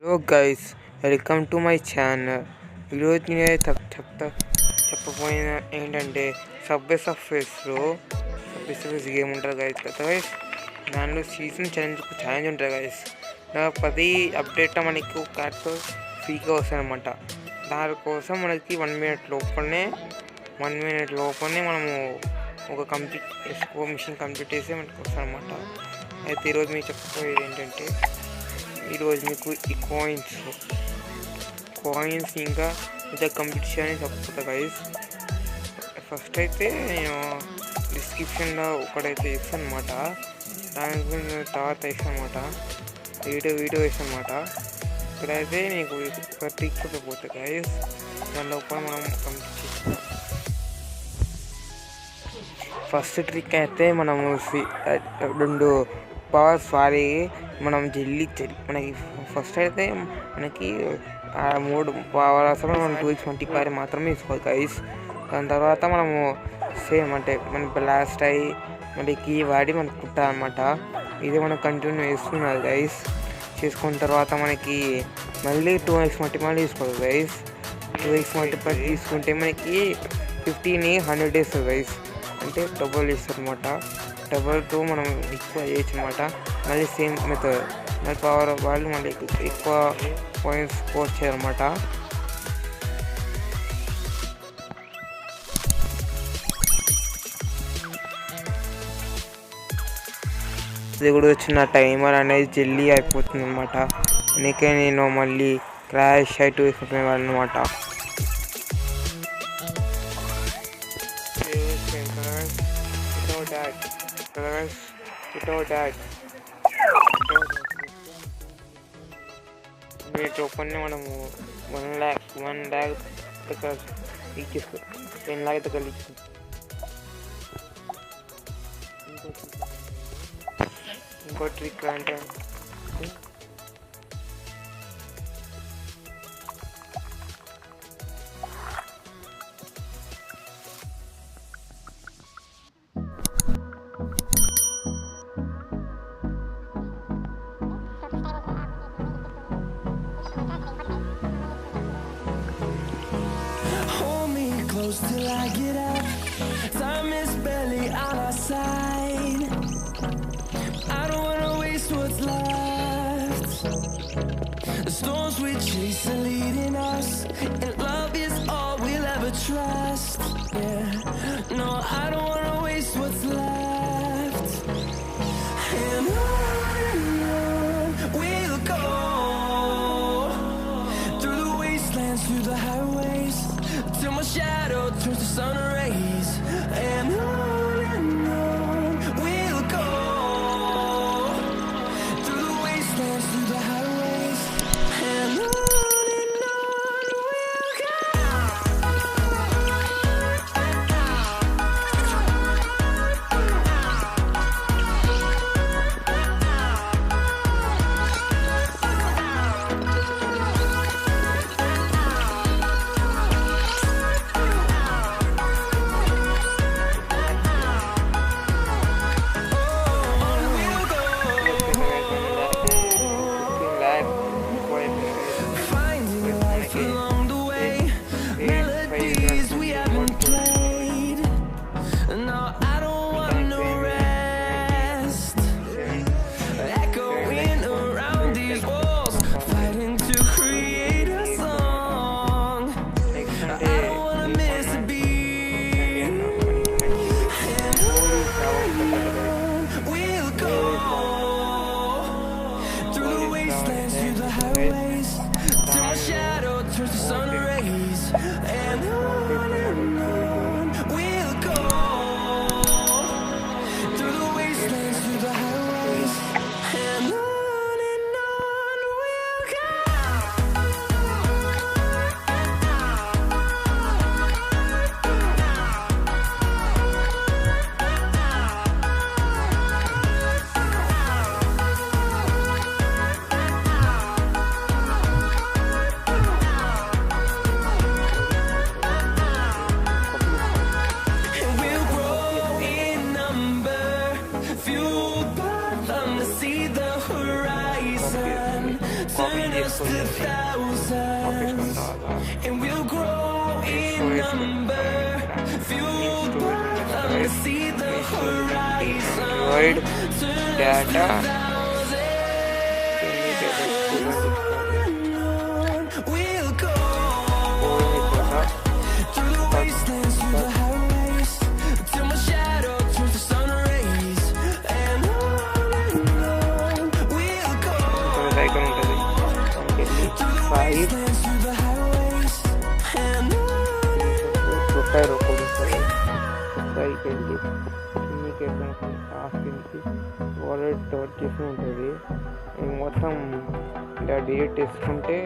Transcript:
Hello guys, welcome to my channel. ఈరోజు నేను చెప్పపోయిన ఏంటంటే సబ్వే సర్ఫేస్లో గేమ్ ఉంటుంది గైస్. దానిలో సీజన్ ఛాలెంజ్ ఉంటుంది గైస్. 10 అప్డేట్ మనకి క్యారెక్టర్ ఫ్రీగా వస్తాయి అనమాట. దానికోసం మనకి 1 మినిట్ లోపలనే మనము ఒక మిషన్ కంప్లీట్ చేసి మనకి వస్తాయి అనమాట. అయితే ఈరోజు మీకు చెప్పబోయేది ఏంటంటే, ఈరోజు మీకు ఈ కాయిన్స్ ఇంకా ఇంత కంప్లీట్ చేయాలని చెప్తా గైస్. ఫస్ట్ అయితే నేను డిస్క్రిప్షన్లో ఒకటైతే ఇస్తాను అనమాట. దాని గురించి తర్వాత ఇస్తాను అనమాట. వీడియో వేస్తాను అనమాట. ఇక్కడైతే నీకు ఒక ట్రిక్ చెప్పబోతుంది గైస్. దాని లోపల మనం కంప్లీట్ చేస్తాం. ఫస్ట్ ట్రిక్ అయితే మనము 2 పవర్స్ వారి మనం మనకి ఫస్ట్ అయితే మనకి 3 పవర్స్ మనం 2x20 మాత్రమే తీసుకోవాలి గైస్. దాని తర్వాత మనము సేమ్ అంటే మన బ్లాస్ట్ అయ్యి మళ్ళీ కీ వాడి మనకు కుట్టాలన్నమాట. ఇది మనం కంటిన్యూ చేస్తున్నది గైస్. చేసుకున్న తర్వాత మనకి మళ్ళీ 2x20 తీసుకోవాలి గైస్. 2x20 తీసుకుంటే మనకి 15 100 వేస్తుంది గైస్. అంటే డబుల్ ఇస్తుంది అనమాట. డబుల్తో మనం ఎక్కువ చేయొచ్చు అనమాట. మళ్ళీ సేమ్ మెథడ్ మళ్ళీ పవర్ వాళ్ళు మళ్ళీ ఎక్కువ పాయింట్స్ స్కోర్ చేయాలన్నమాట. ఇది కూడా వచ్చిన టైమర్ అనేది జల్దీ అయిపోతుంది అనమాట. అందుకే నేను మళ్ళీ క్రాష్ అయిట్ వేసుకుంటున్నాను అనమాట. వీటి ఓపెన్ని మనము 1 lakh దగ్గర ఇచ్చేసుకో. 10 lakh దగ్గర ఇచ్చి ఇంకో ట్రిక్ అంటే close till I get up. Time is barely on our side. I don't wanna waste what's left. The storms we chase are leading us, and love is all we'll ever trust. Yeah, no, I don't wanna waste what's left. And on we'll go, through the wastelands, through the highways, till my shadow turns to sun rays. And on we'll go, through the wastelands, through the highways. And on we'll go. వస్తుంది ఆపేసుకున్న తర్వాత and we'll grow in number, fueled by the see the horizon. Android data We'll go through the wastelands, through the highways, till my shadow turns to sun rays. And on we'll go icon ఉంటుంది through the wastelands, through the highways. And profile ఒకటి ప్రొఫైల్కి వెళ్ళి మీకు ఎట్లా ఆస్తికి wallet doubt చేసి ఉంటుంది ఇది మొత్తం ఇలా డిలీట్ చేసుకుంటే